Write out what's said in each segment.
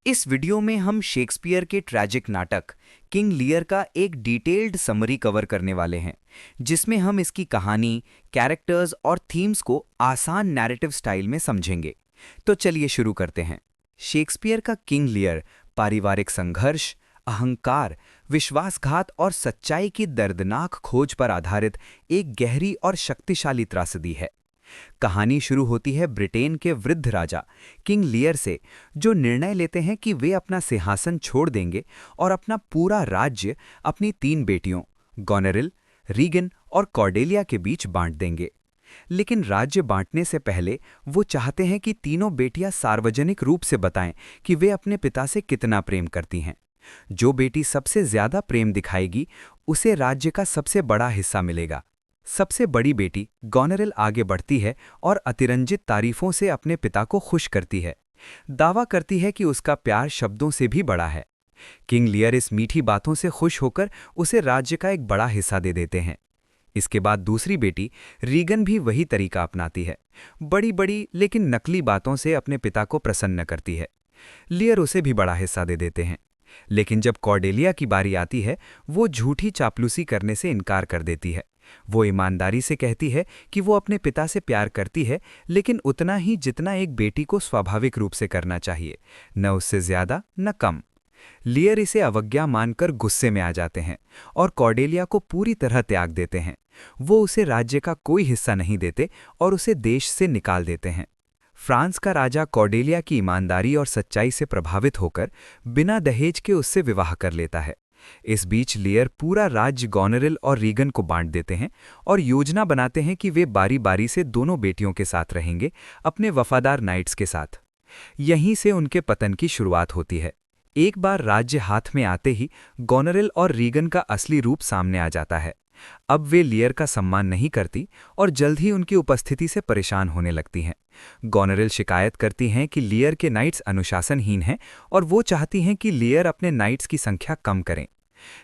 इस वीडियो में हम शेक्सपियर के ट्रैजिक नाटक किंग लियर का एक डिटेल्ड समरी कवर करने वाले हैं, जिसमें हम इसकी कहानी, कैरेक्टर्स और थीम्स को आसान नैरेटिव स्टाइल में समझेंगे। तो चलिए शुरू करते हैं। शेक्सपियर का किंग लियर पारिवारिक संघर्ष, अहंकार, विश्वासघात और सच्चाई की दर्दनाक खोज पर आधारित एक गहरी और शक्तिशाली त्रासदी है। कहानी शुरू होती है ब्रिटेन के वृद्ध राजा किंग लियर से, जो निर्णय लेते हैं कि वे अपना सिंहासन छोड़ देंगे और अपना पूरा राज्य अपनी 3 बेटियों गोनेरिल, रीगन और कॉर्डेलिया के बीच बांट देंगे। लेकिन राज्य बांटने से पहले वो चाहते हैं कि तीनों बेटियां सार्वजनिक रूप से बताएं कि वे अपने पिता से कितना प्रेम करती हैं। जो बेटी सबसे ज्यादा प्रेम दिखाएगी, उसे राज्य का सबसे बड़ा हिस्सा मिलेगा। सबसे बड़ी बेटी गोनेरिल आगे बढ़ती है और अतिरंजित तारीफों से अपने पिता को खुश करती है। दावा करती है कि उसका प्यार शब्दों से भी बड़ा है। किंग लियर इस मीठी बातों से खुश होकर उसे राज्य का एक बड़ा हिस्सा दे देते हैं। इसके बाद दूसरी बेटी रीगन भी वही तरीका अपनाती है। बड़ी बड़ी लेकिन नकली बातों से अपने पिता को प्रसन्न करती है। लियर उसे भी बड़ा हिस्सा दे देते हैं। लेकिन जब कॉर्डेलिया की बारी आती है, वो झूठी चापलूसी करने से इनकार कर देती है। वो ईमानदारी से कहती है कि वो अपने पिता से प्यार करती है, लेकिन उतना ही जितना एक बेटी को स्वाभाविक रूप से करना चाहिए, न उससे ज्यादा न कम। लियर इसे अवज्ञा मानकर गुस्से में आ जाते हैं और कॉर्डेलिया को पूरी तरह त्याग देते हैं। वो उसे राज्य का कोई हिस्सा नहीं देते और उसे देश से निकाल देते हैं। फ्रांस का राजा कॉर्डेलिया की ईमानदारी और सच्चाई से प्रभावित होकर बिना दहेज के उससे विवाह कर लेता है। इस बीच लियर पूरा राज्य गोनेरिल और रीगन को बांट देते हैं और योजना बनाते हैं कि वे बारी बारी से दोनों बेटियों के साथ रहेंगे, अपने वफादार नाइट्स के साथ। यहीं से उनके पतन की शुरुआत होती है। एक बार राज्य हाथ में आते ही गोनेरिल और रीगन का असली रूप सामने आ जाता है। अब वे लियर का सम्मान नहीं करती और जल्द ही उनकी उपस्थिति से परेशान होने लगती हैं। गोनेरिल शिकायत करती हैं कि लियर के नाइट्स अनुशासनहीन हैं और वो चाहती हैं कि लियर अपने नाइट्स की संख्या कम करें।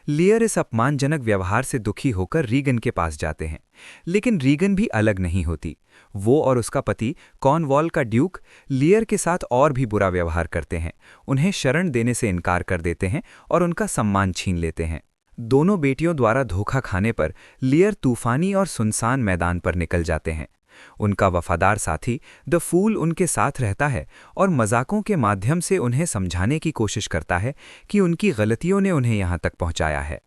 लियर इस अपमानजनक व्यवहार से दुखी होकर रीगन के पास जाते हैं, लेकिन रीगन भी अलग नहीं होती। वो और उसका पति कॉर्नवॉल का ड्यूक लियर के साथ और भी बुरा व्यवहार करते हैं, उन्हें शरण देने से इनकार कर देते हैं और उनका सम्मान छीन लेते हैं। दोनों बेटियों द्वारा धोखा खाने पर लियर तूफानी और सुनसान मैदान पर निकल जाते हैं। उनका वफादार साथी द फूल उनके साथ रहता है और मजाकों के माध्यम से उन्हें समझाने की कोशिश करता है कि उनकी गलतियों ने उन्हें यहाँ तक पहुँचाया है।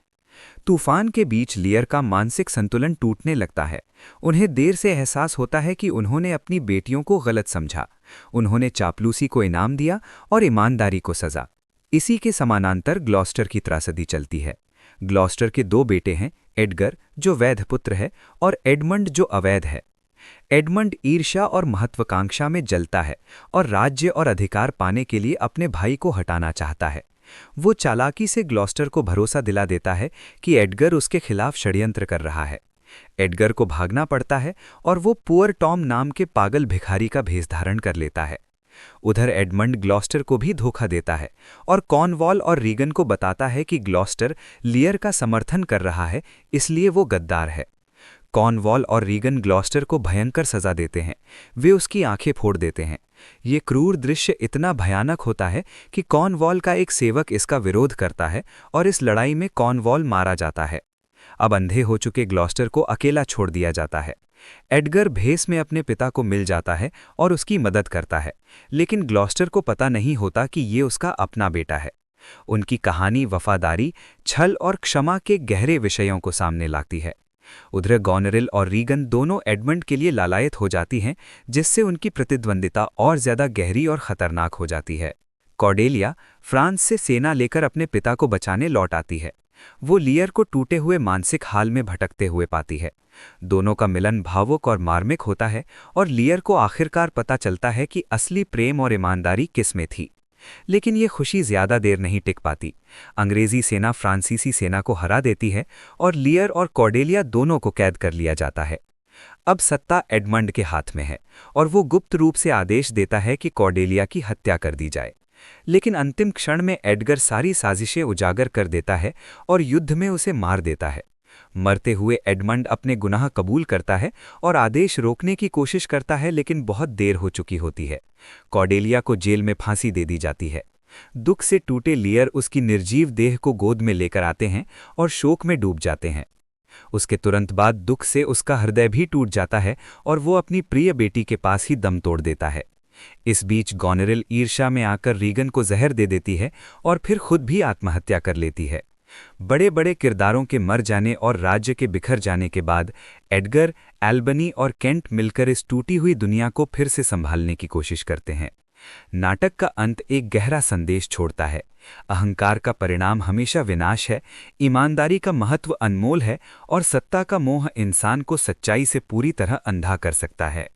तूफान के बीच लियर का मानसिक संतुलन टूटने लगता है। उन्हें देर से एहसास होता है कि उन्होंने अपनी बेटियों को गलत समझा। उन्होंने चापलूसी को इनाम दिया और ईमानदारी को सजा। इसी के समानांतर ग्लॉस्टर की त्रासदी चलती है। ग्लॉस्टर के 2 बेटे हैं, एडगर जो वैध पुत्र है और एडमंड जो अवैध है। एडमंड ईर्ष्या और महत्वाकांक्षा में जलता है और राज्य और अधिकार पाने के लिए अपने भाई को हटाना चाहता है। वो चालाकी से ग्लॉस्टर को भरोसा दिला देता है कि एडगर उसके खिलाफ षड्यंत्र कर रहा है। एडगर को भागना पड़ता है और वो पुअर टॉम नाम के पागल भिखारी का भेष धारण कर लेता है। उधर एडमंड ग्लॉस्टर को भी धोखा देता है और कॉर्नवॉल और रीगन को बताता है कि ग्लॉस्टर लियर का समर्थन कर रहा है, इसलिए वो गद्दार है। कॉर्नवॉल और रीगन ग्लॉस्टर को भयंकर सजा देते हैं। वे उसकी आंखें फोड़ देते हैं। ये क्रूर दृश्य इतना भयानक होता है कि कॉर्नवॉल का एक सेवक इसका विरोध करता है और इस लड़ाई में कॉर्नवॉल मारा जाता है। अब अंधे हो चुके ग्लॉस्टर को अकेला छोड़ दिया जाता है। एडगर भेस में अपने पिता को मिल जाता है और उसकी मदद करता है, लेकिन ग्लॉस्टर को पता नहीं होता कि ये उसका अपना बेटा है। उनकी कहानी वफादारी, छल और क्षमा के गहरे विषयों को सामने लाती है। उधर गोनेरिल और रीगन दोनों एडमंड के लिए लालायत हो जाती हैं, जिससे उनकी प्रतिद्वंदिता और ज्यादा गहरी और खतरनाक हो जाती है। कॉर्डेलिया फ्रांस से सेना लेकर अपने पिता को बचाने लौट आती है। वो लियर को टूटे हुए मानसिक हाल में भटकते हुए पाती है। दोनों का मिलन भावुक और मार्मिक होता है और लियर को आखिरकार पता चलता है कि असली प्रेम और ईमानदारी किस में थी। लेकिन ये खुशी ज्यादा देर नहीं टिक पाती। अंग्रेजी सेना फ्रांसीसी सेना को हरा देती है और लियर और कॉर्डेलिया दोनों को कैद कर लिया जाता है। अब सत्ता एडमंड के हाथ में है और वो गुप्त रूप से आदेश देता है कि कॉर्डेलिया की हत्या कर दी जाए। लेकिन अंतिम क्षण में एडगर सारी साजिशें उजागर कर देता है और युद्ध में उसे मार देता है। मरते हुए एडमंड अपने गुनाह कबूल करता है और आदेश रोकने की कोशिश करता है, लेकिन बहुत देर हो चुकी होती है। कॉर्डेलिया को जेल में फांसी दे दी जाती है। दुख से टूटे लियर उसकी निर्जीव देह को गोद में लेकर आते हैं और शोक में डूब जाते हैं। उसके तुरंत बाद दुख से उसका हृदय भी टूट जाता है और वो अपनी प्रिय बेटी के पास ही दम तोड़ देता है। इस बीच गॉनेरिल ईर्ष्या में आकर रीगन को जहर दे देती है और फिर खुद भी आत्महत्या कर लेती है। बड़े बड़े किरदारों के मर जाने और राज्य के बिखर जाने के बाद एडगर, एल्बनी और केंट मिलकर इस टूटी हुई दुनिया को फिर से संभालने की कोशिश करते हैं। नाटक का अंत एक गहरा संदेश छोड़ता है। अहंकार का परिणाम हमेशा विनाश है, ईमानदारी का महत्व अनमोल है और सत्ता का मोह इंसान को सच्चाई से पूरी तरह अंधा कर सकता है।